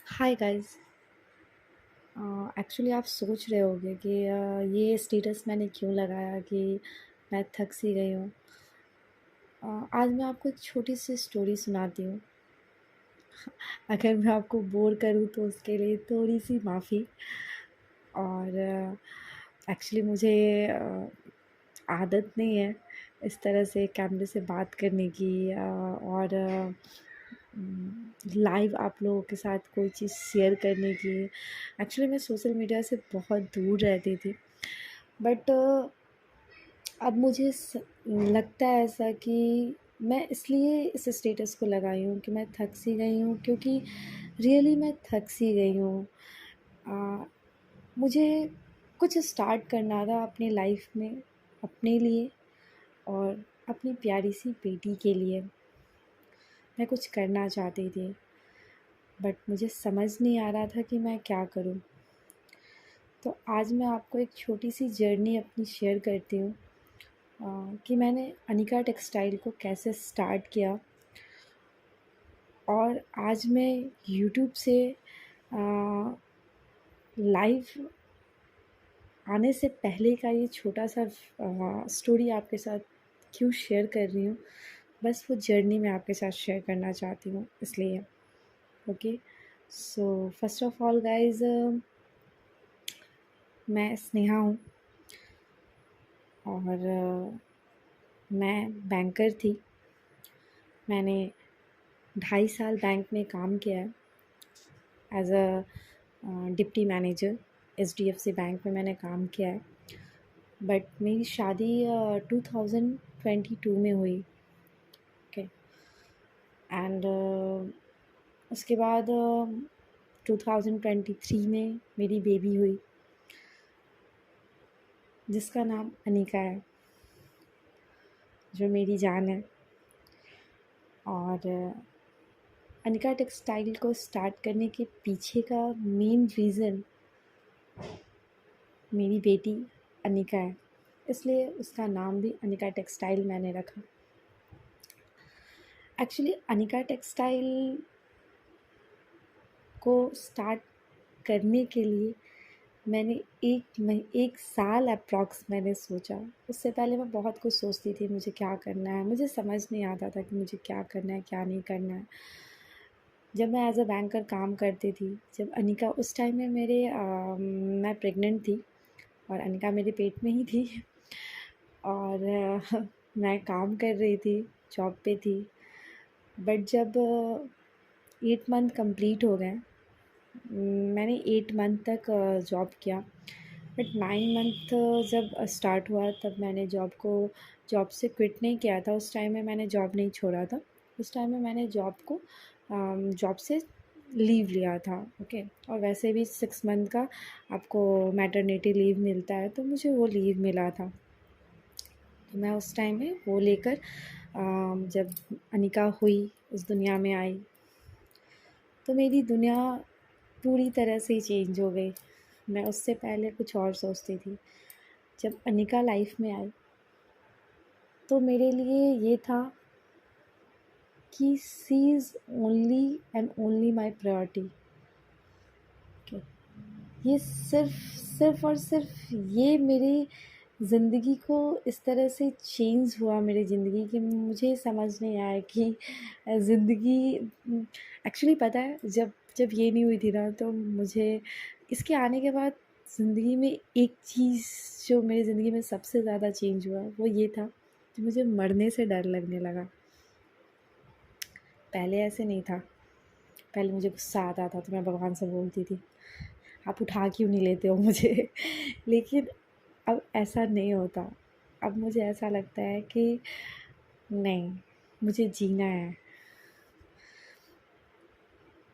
Hi guys. Actually आप सोच रहे होंगे कि ये स्टेटस मैंने क्यों लगाया कि मैं थक सी गई हूँ। आज मैं आपको एक छोटी सी स्टोरी सुनाती हूँ। अगर मैं आपको बोर करूँ तो उसके लिए थोड़ी सी माफ़ी। और एक्चुअली मुझे आदत नहीं है इस तरह से कैमरे से बात करने की, और लाइव आप लोगों के साथ कोई चीज़ शेयर करने की। एक्चुअली मैं सोशल मीडिया से बहुत दूर रहती थी, बट अब मुझे लगता है ऐसा कि मैं इसलिए इस स्टेटस को लगाई हूँ कि मैं थक सी गई हूँ, क्योंकि रियली मैं थक सी गई हूँ। मुझे कुछ स्टार्ट करना था अपनी लाइफ में, अपने लिए और अपनी प्यारी सी बेटी के लिए। मैं कुछ करना चाहती थी, बट मुझे समझ नहीं आ रहा था कि मैं क्या करूं। तो आज मैं आपको एक छोटी सी जर्नी अपनी शेयर करती हूँ, कि मैंने अनिका टेक्सटाइल को कैसे स्टार्ट किया। और आज मैं यूट्यूब से लाइव आने से पहले का ये छोटा सा स्टोरी आपके साथ क्यों शेयर कर रही हूँ, बस वो जर्नी मैं आपके साथ शेयर करना चाहती हूँ इसलिए। Okay, so first of all guys, मैं स्नेहा हूँ और मैं बैंकर थी। मैंने 2.5 साल बैंक में काम किया है as a deputy manager. HDFC bank में मैंने काम किया है, बट मेरी शादी 2022 में हुई। ओके, एंड उसके बाद 2023 में मेरी बेबी हुई, जिसका नाम अनिका है, जो मेरी जान है। और अनिका टेक्सटाइल को स्टार्ट करने के पीछे का मेन रीज़न मेरी बेटी अनिका है, इसलिए उसका नाम भी अनिका टेक्सटाइल मैंने रखा। एक्चुअली अनिका टेक्सटाइल को स्टार्ट करने के लिए मैंने एक साल अप्रॉक्स मैंने सोचा। उससे पहले मैं बहुत कुछ सोचती थी, मुझे क्या करना है, मुझे समझ नहीं आता था कि मुझे क्या करना है क्या नहीं करना है। जब मैं एज अ बैंकर काम करती थी, जब अनिका उस टाइम में मैं प्रेग्नेंट थी और अनिका मेरे पेट में ही थी। और मैं काम कर रही थी, जॉब पे थी। बट जब 8 मंथ कंप्लीट हो गए, मैंने 8 मंथ तक जॉब किया। बट 9 मंथ जब स्टार्ट हुआ, तब मैंने जॉब से क्विट नहीं किया था। उस टाइम में मैंने जॉब नहीं छोड़ा था। उस टाइम में मैंने जॉब से लीव लिया था। ओके, और वैसे भी 6 मंथ का आपको मैटरनिटी लीव मिलता है, तो मुझे वो लीव मिला था। तो मैं उस टाइम में वो लेकर जब अनिका हुई, इस दुनिया में आई, तो मेरी दुनिया पूरी तरह से ही चेंज हो गई। मैं उससे पहले कुछ और सोचती थी। जब अनिका लाइफ में आई, तो मेरे लिए ये था कि she is only and only my priority. ये सिर्फ और सिर्फ ये मेरी ज़िंदगी को इस तरह से चेंज हुआ, मेरी ज़िंदगी कि मुझे समझ नहीं आया कि ज़िंदगी एक्चुअली पता है, जब जब ये नहीं हुई थी ना, तो मुझे इसके आने के बाद ज़िंदगी में एक चीज़ जो मेरी ज़िंदगी में सबसे ज़्यादा चेंज हुआ, वो ये था कि मुझे मरने से डर लगने लगा। पहले ऐसे नहीं था। पहले मुझे गुस्सा आता था तो मैं भगवान से बोलती थी, आप उठा क्यों नहीं लेते हो मुझे। लेकिन अब ऐसा नहीं होता। अब मुझे ऐसा लगता है कि नहीं, मुझे जीना है।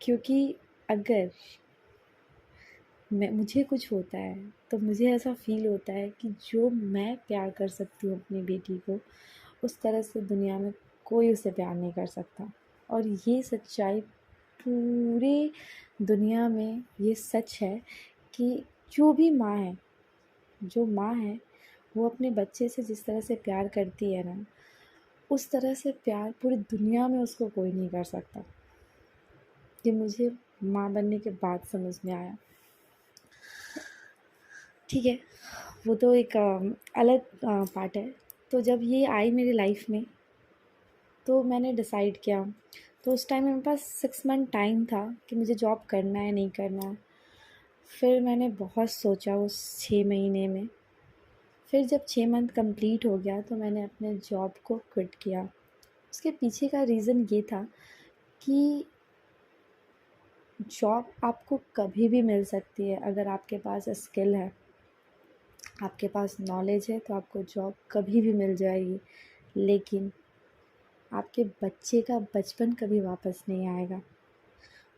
क्योंकि अगर मुझे कुछ होता है, तो मुझे ऐसा फ़ील होता है कि जो मैं प्यार कर सकती हूँ अपनी बेटी को, उस तरह से दुनिया में कोई उसे प्यार नहीं कर सकता। और ये सच्चाई पूरे दुनिया में ये सच है कि जो भी माँ है, जो माँ है, वो अपने बच्चे से जिस तरह से प्यार करती है ना, उस तरह से प्यार पूरी दुनिया में उसको कोई नहीं कर सकता। ये मुझे माँ बनने के बाद समझ में आया। ठीक है, वो तो एक अलग पार्ट है। तो जब ये आई मेरी लाइफ में तो मैंने डिसाइड किया। तो उस टाइम मेरे पास 6 मंथ टाइम था कि मुझे जॉब करना है नहीं करना है। फिर मैंने बहुत सोचा उस 6 महीने में। फिर जब 6 मंथ कंप्लीट हो गया तो मैंने अपने जॉब को क्विट किया। उसके पीछे का रीज़न ये था कि जॉब आपको कभी भी मिल सकती है अगर आपके पास स्किल है, आपके पास नॉलेज है, तो आपको जॉब कभी भी मिल जाएगी। लेकिन आपके बच्चे का बचपन कभी वापस नहीं आएगा।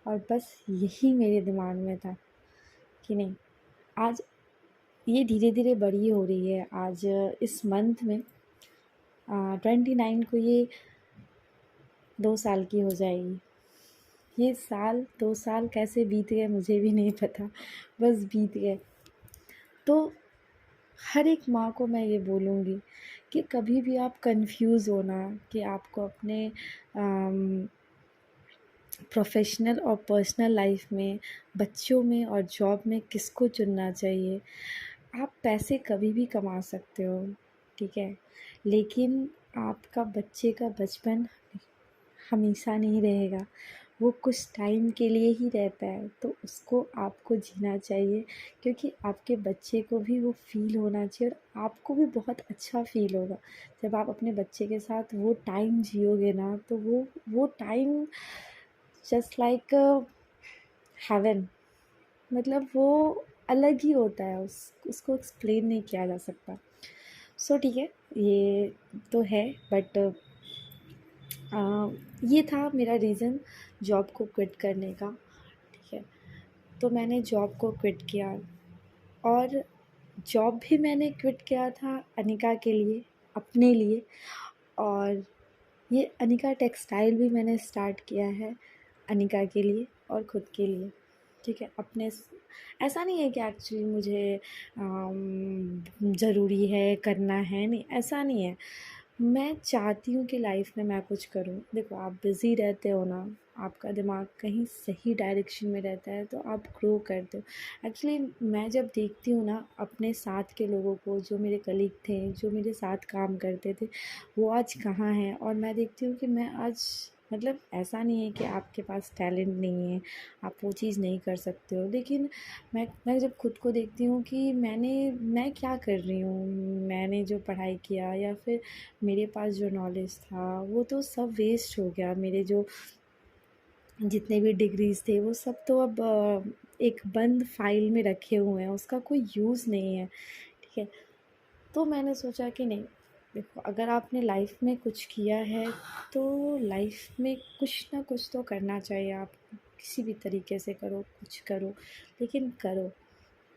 और बस यही मेरे दिमाग में था कि नहीं, आज ये धीरे धीरे बड़ी हो रही है। आज इस मंथ में 29 को ये 2 साल की हो जाएगी। ये 2 साल कैसे बीत गए मुझे भी नहीं पता, बस बीत गए। तो हर एक माँ को मैं ये बोलूँगी कि कभी भी आप कंफ्यूज हो ना कि आपको अपने प्रोफेशनल और पर्सनल लाइफ में, बच्चों में और जॉब में किसको चुनना चाहिए। आप पैसे कभी भी कमा सकते हो, ठीक है, लेकिन आपका बच्चे का बचपन हमेशा नहीं रहेगा। वो कुछ टाइम के लिए ही रहता है, तो उसको आपको जीना चाहिए, क्योंकि आपके बच्चे को भी वो फ़ील होना चाहिए और आपको भी बहुत अच्छा फ़ील होगा। जब आप अपने बच्चे के साथ वो टाइम जियोगे ना, तो वो टाइम जस्ट लाइक हेवन, मतलब वो अलग ही होता है। उसको एक्सप्लेन नहीं किया जा सकता। सो ठीक है, ये तो है, बट ये था मेरा रीज़न जॉब को क्विट करने का। ठीक है, तो मैंने जॉब को क्विट किया। और जॉब भी मैंने क्विट किया था अनिका के लिए, अपने लिए। और ये अनिका टेक्सटाइल भी मैंने स्टार्ट किया है अनिका के लिए और ख़ुद के लिए। ठीक है, अपने ऐसा नहीं है कि एक्चुअली मुझे ज़रूरी है, करना है, नहीं ऐसा नहीं है। मैं चाहती हूँ कि लाइफ में मैं कुछ करूँ। देखो, आप बिज़ी रहते हो ना, आपका दिमाग कहीं सही डायरेक्शन में रहता है तो आप ग्रो करते हो। एक्चुअली मैं जब देखती हूँ ना अपने साथ के लोगों को, जो मेरे कलीग थे, जो मेरे साथ काम करते थे, वो आज कहाँ हैं, और मैं देखती हूँ कि मैं आज, मतलब ऐसा नहीं है कि आपके पास टैलेंट नहीं है, आप वो चीज़ नहीं कर सकते हो, लेकिन मैं जब खुद को देखती हूँ कि मैं क्या कर रही हूँ, मैंने जो पढ़ाई किया या फिर मेरे पास जो नॉलेज था वो तो सब वेस्ट हो गया। मेरे जो जितने भी डिग्रीज़ थे वो सब तो अब एक बंद फाइल में रखे हुए हैं, उसका कोई यूज़ नहीं है। ठीक है, तो मैंने सोचा कि नहीं, देखो, अगर आपने लाइफ में कुछ किया है तो लाइफ में कुछ ना कुछ तो करना चाहिए। आप किसी भी तरीके से करो, कुछ करो, लेकिन करो।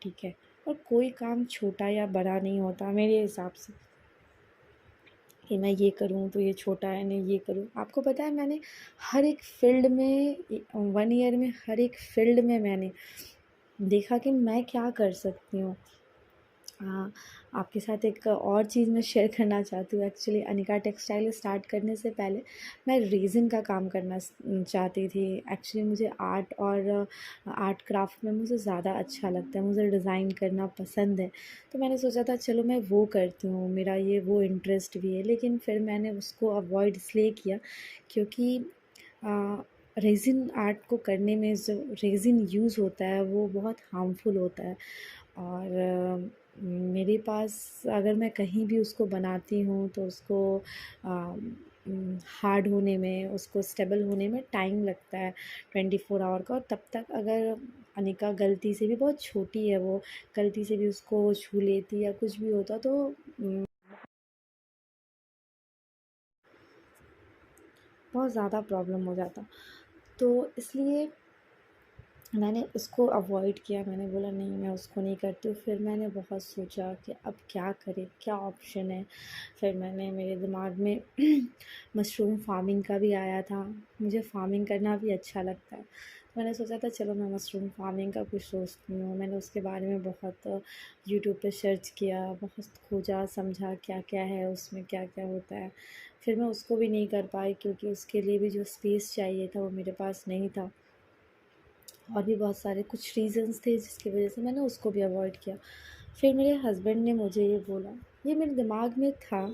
ठीक है, और कोई काम छोटा या बड़ा नहीं होता मेरे हिसाब से कि मैं ये करूँ तो ये छोटा है, नहीं ये करूँ। आपको पता है, मैंने हर एक फ़ील्ड में 1 ईयर में हर एक फ़ील्ड में मैंने देखा कि मैं क्या कर सकती हूँ। हाँ, आपके साथ एक और चीज़ मैं शेयर करना चाहती हूँ। एक्चुअली अनिका टेक्सटाइल स्टार्ट करने से पहले मैं रेज़िन का काम करना चाहती थी। एक्चुअली मुझे आर्ट और आर्ट क्राफ़्ट में मुझे ज़्यादा अच्छा लगता है, मुझे डिज़ाइन करना पसंद है। तो मैंने सोचा था चलो मैं वो करती हूँ, मेरा ये वो इंटरेस्ट भी है। लेकिन फिर मैंने उसको अवॉइड इसलिए किया क्योंकि रेज़िन आर्ट को करने में जो रेज़िन यूज़ होता है वो बहुत हार्मफुल होता है। और मेरे पास, अगर मैं कहीं भी उसको बनाती हूँ तो उसको हार्ड होने में, उसको स्टेबल होने में टाइम लगता है 24 आवर का। और तब तक अगर अनिका गलती से भी, बहुत छोटी है वो, गलती से भी उसको छू लेती या कुछ भी होता तो बहुत ज़्यादा प्रॉब्लम हो जाता। तो इसलिए मैंने उसको अवॉइड किया। मैंने बोला नहीं, मैं उसको नहीं करती हूँ। फिर मैंने बहुत सोचा कि अब क्या करें, क्या ऑप्शन है। फिर मेरे दिमाग में मशरूम फार्मिंग का भी आया था। मुझे फार्मिंग करना भी अच्छा लगता है। तो मैंने सोचा था चलो मैं मशरूम फार्मिंग का कुछ सोचती हूँ। मैंने उसके बारे में बहुत यूट्यूब पे सर्च किया, बहुत खोजा समझा क्या क्या है उसमें, क्या क्या होता है। फिर मैं उसको भी नहीं कर पाई क्योंकि उसके लिए भी जो स्पेस चाहिए था वो मेरे पास नहीं था। और भी बहुत सारे कुछ रीज़न्स थे जिसकी वजह से मैंने उसको भी अवॉइड किया। फिर मेरे हस्बैंड ने मुझे ये बोला, ये मेरे दिमाग में था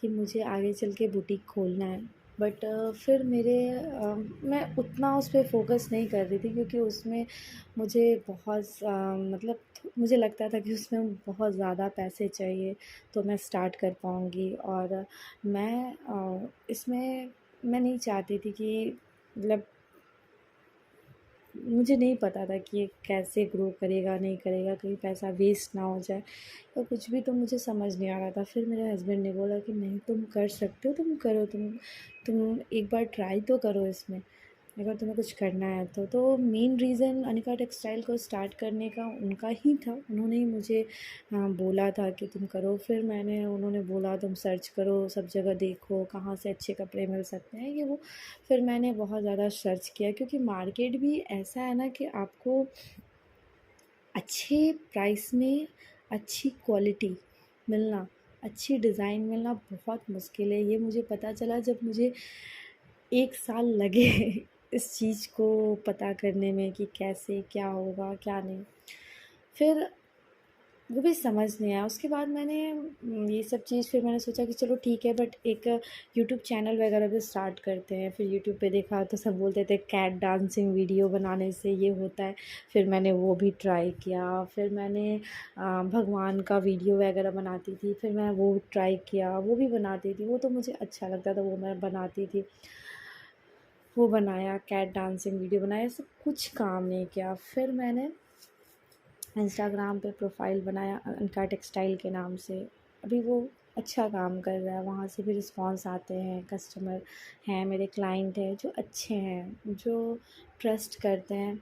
कि मुझे आगे चल के बुटीक खोलना है, बट फिर मैं उतना उस पे फ़ोकस नहीं कर रही थी, क्योंकि उसमें मुझे मतलब मुझे लगता था कि उसमें बहुत ज़्यादा पैसे चाहिए तो मैं स्टार्ट कर पाऊँगी। और इसमें मैं नहीं चाहती थी कि मतलब मुझे नहीं पता था कि ये कैसे ग्रो करेगा नहीं करेगा, कहीं पैसा वेस्ट ना हो जाए या कुछ भी, तो मुझे समझ नहीं आ रहा था। फिर मेरे हस्बैंड ने बोला कि नहीं, तुम कर सकते हो, तुम करो, तुम एक बार ट्राई तो करो इसमें, अगर तुम्हें कुछ करना है तो मेन रीज़न अनिका टेक्सटाइल को स्टार्ट करने का उनका ही था। उन्होंने ही मुझे बोला था कि तुम करो। फिर उन्होंने बोला तुम सर्च करो, सब जगह देखो कहाँ से अच्छे कपड़े मिल सकते हैं, ये वो। फिर मैंने बहुत ज़्यादा सर्च किया, क्योंकि मार्केट भी ऐसा है ना कि आपको अच्छे प्राइस में अच्छी क्वालिटी मिलना, अच्छी डिज़ाइन मिलना बहुत मुश्किल है। ये मुझे पता चला जब मुझे 1 साल लगे इस चीज़ को पता करने में कि कैसे क्या होगा क्या नहीं। फिर वो भी समझ नहीं आया। उसके बाद ये सब चीज़ फिर मैंने सोचा कि चलो ठीक है, बट एक यूट्यूब चैनल वगैरह भी स्टार्ट करते हैं। फिर यूट्यूब पे देखा तो सब बोलते थे कैट डांसिंग वीडियो बनाने से ये होता है। फिर मैंने वो भी ट्राई किया। फिर मैंने भगवान का वीडियो वगैरह बनाती थी, फिर मैं वो ट्राई किया, वो भी बनाती थी। वो तो मुझे अच्छा लगता था, वो मैं बनाती थी। वो बनाया, कैट डांसिंग वीडियो बनाया, सब कुछ काम नहीं किया। फिर मैंने इंस्टाग्राम पे प्रोफाइल बनाया अनका टेक्सटाइल के नाम से। अभी वो अच्छा काम कर रहा है, वहाँ से भी रिस्पॉन्स आते हैं, कस्टमर हैं, मेरे क्लाइंट हैं जो अच्छे हैं, जो ट्रस्ट करते हैं।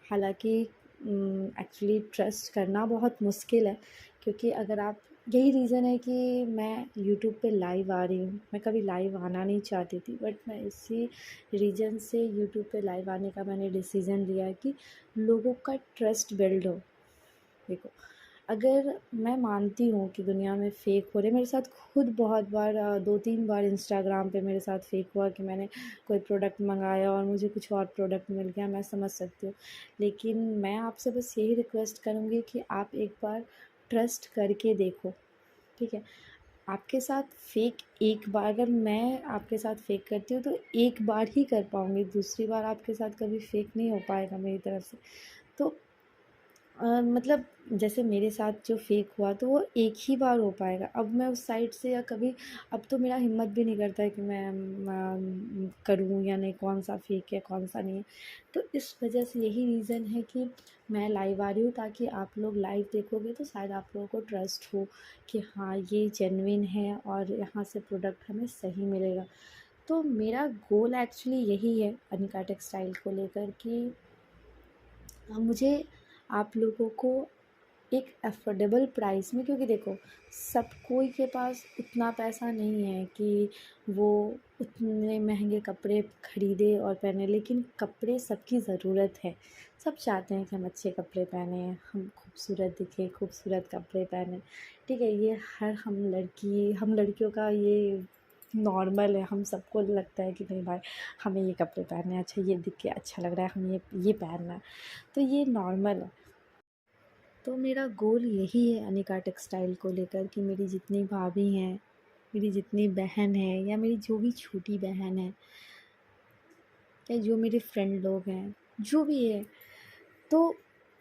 हालाँकि एक्चुअली ट्रस्ट करना बहुत मुश्किल है, क्योंकि अगर आप यही रीज़न है कि मैं यूट्यूब पे लाइव आ रही हूँ। मैं कभी लाइव आना नहीं चाहती थी, बट मैं इसी रीज़न से यूट्यूब पे लाइव आने का मैंने डिसीज़न लिया कि लोगों का ट्रस्ट बिल्ड हो। देखो, अगर मैं मानती हूँ कि दुनिया में फ़ेक हो रहे, मेरे साथ खुद बहुत बार 2-3 बार इंस्टाग्राम पे मेरे साथ फ़ेक हुआ कि मैंने कोई प्रोडक्ट मँगाया और मुझे कुछ और प्रोडक्ट मिल गया, मैं समझ सकती हूँ। लेकिन मैं आपसे बस यही रिक्वेस्ट करूँगी कि आप एक बार ट्रस्ट करके देखो, ठीक है? आपके साथ फ़ेक एक बार, अगर मैं आपके साथ फ़ेक करती हूँ तो एक बार ही कर पाऊँगी, दूसरी बार आपके साथ कभी फ़ेक नहीं हो पाएगा मेरी तरफ से। तो मतलब जैसे मेरे साथ जो फ़ेक हुआ तो वो एक ही बार हो पाएगा। अब मैं उस साइट से या कभी, अब तो मेरा हिम्मत भी नहीं करता है कि मैं करूँ या नहीं, कौन-सा फ़ेक है, कौन-सा नहीं है। तो इस वजह से यही रीज़न है कि मैं लाइव आ रही हूँ, ताकि आप लोग लाइव देखोगे तो शायद आप लोगों को ट्रस्ट हो कि हाँ, ये जेन्युइन है और यहाँ से प्रोडक्ट हमें सही मिलेगा। तो मेरा गोल एक्चुअली यही है अनिका टेक्सटाइल को लेकर कि मुझे आप लोगों को एक अफोर्डेबल प्राइस में, क्योंकि देखो सब कोई के पास उतना पैसा नहीं है कि वो उतने महंगे कपड़े ख़रीदे और पहने, लेकिन कपड़े सबकी ज़रूरत है। सब चाहते हैं कि हम अच्छे कपड़े पहने, हम खूबसूरत दिखें, खूबसूरत कपड़े पहने, ठीक है? ये हम लड़कियों का ये नॉर्मल है। हम सबको लगता है कि नहीं भाई, हमें ये कपड़े पहनने हैं, अच्छा ये दिख के अच्छा लग रहा है, हमें ये पहनना है, तो ये नॉर्मल है। तो मेरा गोल यही है अनिका टेक्सटाइल को लेकर कि मेरी जितनी भाभी हैं, मेरी जितनी बहन है, या मेरी जो भी छोटी बहन है, या जो मेरे फ्रेंड लोग हैं, जो भी है, तो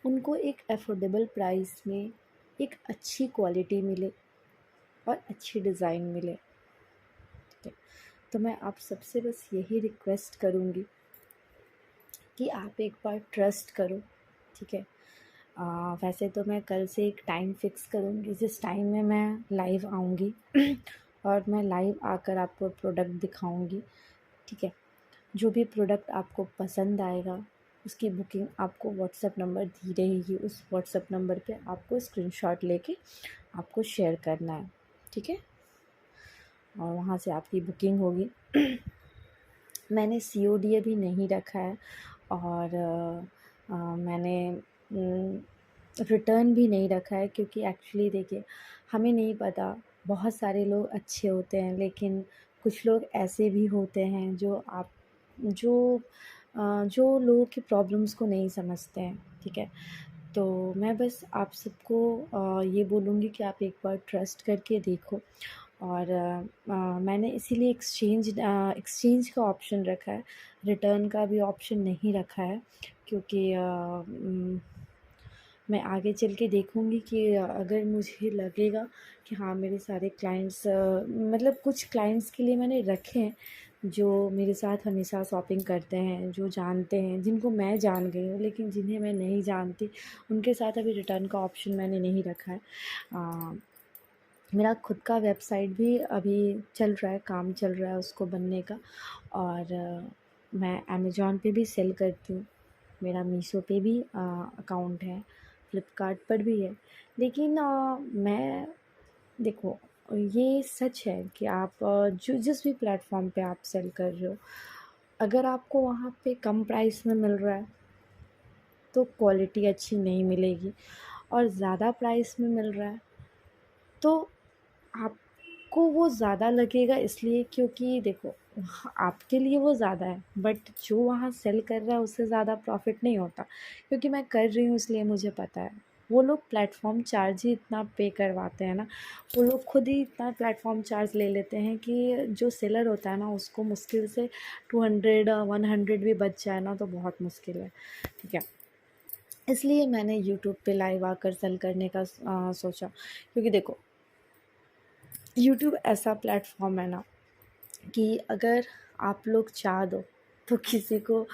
उनको एक अफोर्डेबल प्राइस में एक अच्छी क्वालिटी मिले और अच्छी डिज़ाइन मिले, ठीक है? तो मैं आप सबसे बस यही रिक्वेस्ट करूँगी कि आप एक बार ट्रस्ट करो, ठीक है? वैसे तो मैं कल से एक टाइम फ़िक्स करूँगी जिस टाइम में मैं लाइव आऊँगी और मैं लाइव आकर आपको प्रोडक्ट दिखाऊँगी, ठीक है? जो भी प्रोडक्ट आपको पसंद आएगा उसकी बुकिंग आपको व्हाट्सएप नंबर दी रहेगी, उस व्हाट्सएप नंबर पे आपको स्क्रीनशॉट लेके आपको शेयर करना है, ठीक है? और वहाँ से आपकी बुकिंग होगी। मैंने सीओडी अभी नहीं रखा है, और मैंने रिटर्न भी नहीं रखा है, क्योंकि एक्चुअली देखिए, हमें नहीं पता, बहुत सारे लोग अच्छे होते हैं लेकिन कुछ लोग ऐसे भी होते हैं जो जो लोगों की प्रॉब्लम्स को नहीं समझते हैं, ठीक है। तो मैं बस आप सबको ये बोलूँगी कि आप एक बार ट्रस्ट करके देखो। और मैंने इसीलिए एक्सचेंज का ऑप्शन रखा है, रिटर्न का भी ऑप्शन नहीं रखा है, क्योंकि मैं आगे चल के देखूँगी कि अगर मुझे लगेगा कि हाँ मेरे सारे क्लाइंट्स, मतलब कुछ क्लाइंट्स के लिए मैंने रखे हैं जो मेरे साथ हमेशा शॉपिंग करते हैं, जो जानते हैं, जिनको मैं जान गई हूँ, लेकिन जिन्हें मैं नहीं जानती उनके साथ अभी रिटर्न का ऑप्शन मैंने नहीं रखा है। मेरा खुद का वेबसाइट भी अभी चल रहा है, काम चल रहा है उसको बनने का। और मैं अमेज़ॉन पे भी सेल करती हूँ, मेरा मीशो पे भी अकाउंट है, फ्लिपकार्ट पर भी है। लेकिन मैं देखो, ये सच है कि आप जो जिस भी प्लेटफॉर्म पे आप सेल कर रहे हो, अगर आपको वहाँ पे कम प्राइस में मिल रहा है तो क्वालिटी अच्छी नहीं मिलेगी, और ज़्यादा प्राइस में मिल रहा है तो आपको वो ज़्यादा लगेगा, इसलिए क्योंकि देखो आपके लिए वो ज़्यादा है, बट जो वहाँ सेल कर रहा है उससे ज़्यादा प्रॉफिट नहीं होता, क्योंकि मैं कर रही हूँ इसलिए मुझे पता है। वो लोग प्लेटफॉर्म चार्ज ही इतना पे करवाते हैं ना, वो लोग खुद ही इतना प्लेटफॉर्म चार्ज ले लेते हैं कि जो सेलर होता है ना उसको मुश्किल से 200-100 भी बच जाए ना तो बहुत मुश्किल है, ठीक है। इसलिए मैंने यूट्यूब पे लाइव आकर सेल करने का सोचा, क्योंकि देखो यूट्यूब ऐसा प्लेटफॉर्म है ना कि अगर आप लोग चाह दो तो किसी को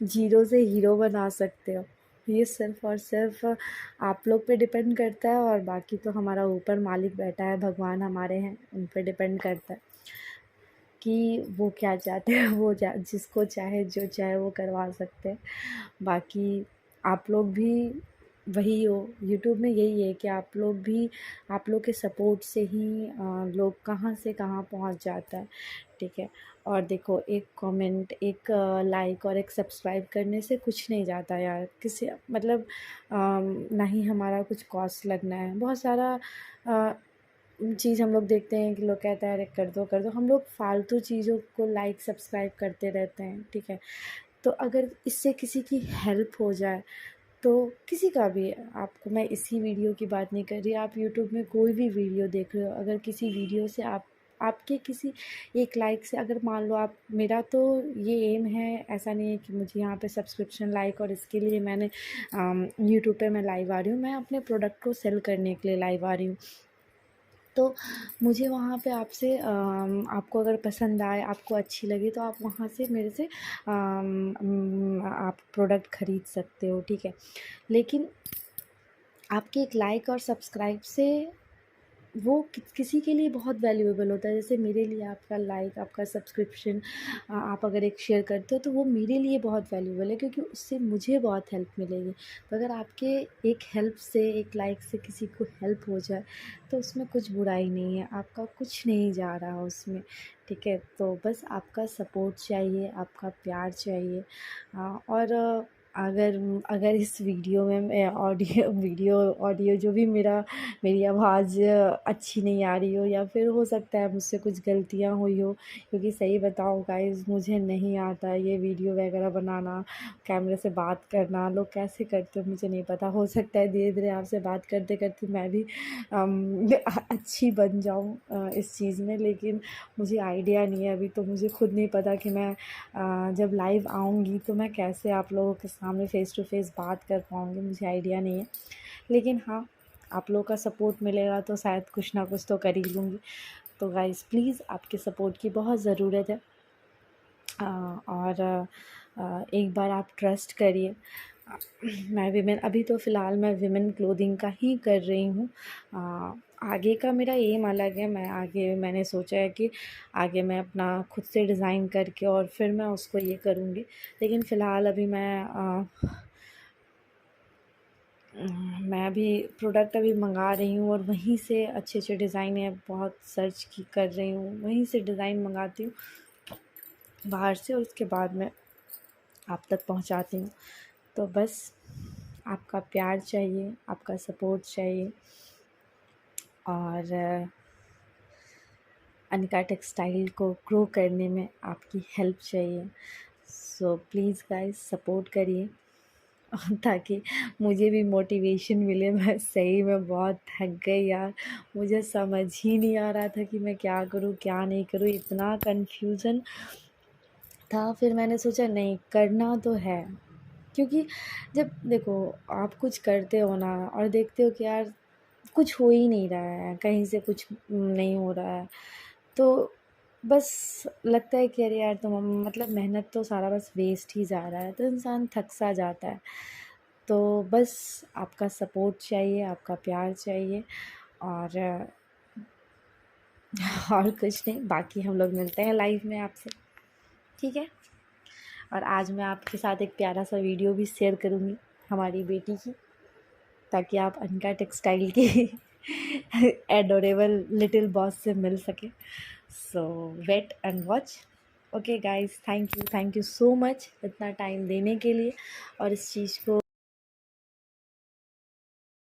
जीरो से हीरो बना सकते हो। ये सिर्फ़ और सिर्फ आप लोग पे डिपेंड करता है, और बाकी तो हमारा ऊपर मालिक बैठा है, भगवान हमारे हैं, उन पे डिपेंड करता है कि वो क्या चाहते हैं। वो जिसको चाहे जो चाहे वो करवा सकते हैं। बाकी आप लोग भी वही हो, यूट्यूब में यही है कि आप लोग भी, आप लोग के सपोर्ट से ही लोग कहाँ से कहाँ पहुँच जाता है, ठीक है। और देखो एक कमेंट, एक लाइक और एक सब्सक्राइब करने से कुछ नहीं जाता यार, किसी मतलब ना ही हमारा कुछ कॉस्ट लगना है। बहुत सारा चीज़ हम लोग देखते हैं कि लोग कहते हैं अरे कर दो, हम लोग फालतू चीज़ों को लाइक सब्सक्राइब करते रहते हैं, ठीक है। तो अगर इससे किसी की हेल्प हो जाए, तो किसी का भी, आपको मैं इसी वीडियो की बात नहीं कर रही, आप यूट्यूब में कोई भी वीडियो देख रहे हो, अगर किसी वीडियो से आपके किसी एक लाइक से, अगर मान लो आप, मेरा तो ये एम है, ऐसा नहीं है कि मुझे यहाँ पे सब्सक्रिप्शन लाइक और इसके लिए मैंने यूट्यूब पे मैं लाइव आ रही हूँ, मैं अपने प्रोडक्ट को सेल करने के लिए लाइव आ रही हूँ। तो मुझे वहाँ पे आपसे आपको अगर पसंद आए, आपको अच्छी लगे, तो आप वहाँ से मेरे से आप प्रोडक्ट ख़रीद सकते हो, ठीक है। लेकिन आपके एक लाइक और सब्सक्राइब से वो किसी के लिए बहुत वैल्यूएबल होता है। जैसे मेरे लिए आपका लाइक, आपका सब्सक्रिप्शन, आप अगर एक शेयर करते हो तो वो मेरे लिए बहुत वैल्यूएबल है, क्योंकि उससे मुझे बहुत हेल्प मिलेगी। तो अगर आपके एक हेल्प से, एक लाइक से किसी को हेल्प हो जाए तो उसमें कुछ बुराई नहीं है, आपका कुछ नहीं जा रहा उसमें, ठीक है। तो बस आपका सपोर्ट चाहिए, आपका प्यार चाहिए। और अगर अगर इस वीडियो में मैं ऑडियो जो भी मेरी आवाज़ अच्छी नहीं आ रही हो, या फिर हो सकता है मुझसे कुछ गलतियाँ हुई हो, क्योंकि सही बताऊँ गाइस मुझे नहीं आता ये वीडियो वगैरह बनाना, कैमरे से बात करना, लोग कैसे करते हो मुझे नहीं पता। हो सकता है धीरे धीरे आपसे बात करते करते मैं भी अच्छी बन जाऊँ इस चीज़ में, लेकिन मुझे आइडिया नहीं है अभी। तो मुझे खुद नहीं पता कि मैं जब लाइव आऊँगी तो मैं कैसे आप लोगों के सामने फ़ेस टू फ़ेस बात कर पाऊँगी, मुझे आइडिया नहीं है। लेकिन हाँ, आप लोगों का सपोर्ट मिलेगा तो शायद कुछ ना कुछ तो कर ही लूँगी। तो गाइज़ प्लीज़ आपके सपोर्ट की बहुत ज़रूरत है। और एक बार आप ट्रस्ट करिए। मैं विमेन, अभी तो फ़िलहाल मैं विमेन क्लोथिंग का ही कर रही हूँ। आगे का मेरा एम अलग है, मैंने सोचा है कि आगे मैं अपना खुद से डिज़ाइन करके और फिर मैं उसको ये करूँगी। लेकिन फ़िलहाल अभी मैं अभी प्रोडक्ट अभी मंगा रही हूँ, और वहीं से अच्छे अच्छे डिज़ाइन है, बहुत सर्च की कर रही हूँ, वहीं से डिज़ाइन मंगाती हूँ बाहर से, और उसके बाद मैं आप तक पहुँचाती हूँ। तो बस आपका प्यार चाहिए, आपका सपोर्ट चाहिए, और अनिका टेक्सटाइल को ग्रो करने में आपकी हेल्प चाहिए। सो प्लीज़ गाइस सपोर्ट करिए ताकि मुझे भी मोटिवेशन मिले। मैं सही में बहुत थक गई यार, मुझे समझ ही नहीं आ रहा था कि मैं क्या करूँ क्या नहीं करूँ, इतना कन्फ्यूज़न था। फिर मैंने सोचा नहीं, करना तो है, क्योंकि जब देखो आप कुछ करते हो ना और देखते हो कि यार कुछ हो ही नहीं रहा है, कहीं से कुछ नहीं हो रहा है, तो बस लगता है कि अरे यार तो मतलब मेहनत तो सारा बस वेस्ट ही जा रहा है, तो इंसान थक सा जाता है। तो बस आपका सपोर्ट चाहिए, आपका प्यार चाहिए, और और कुछ नहीं। बाकी हम लोग मिलते हैं लाइव में आपसे, ठीक है। और आज मैं आपके साथ एक प्यारा सा वीडियो भी शेयर करूँगी हमारी बेटी की, ताकि आप अनका टेक्सटाइल की एडोरेबल लिटिल बॉस से मिल सके। So wait and watch. Okay guys, thank you so much इतना टाइम देने के लिए और इस चीज़ को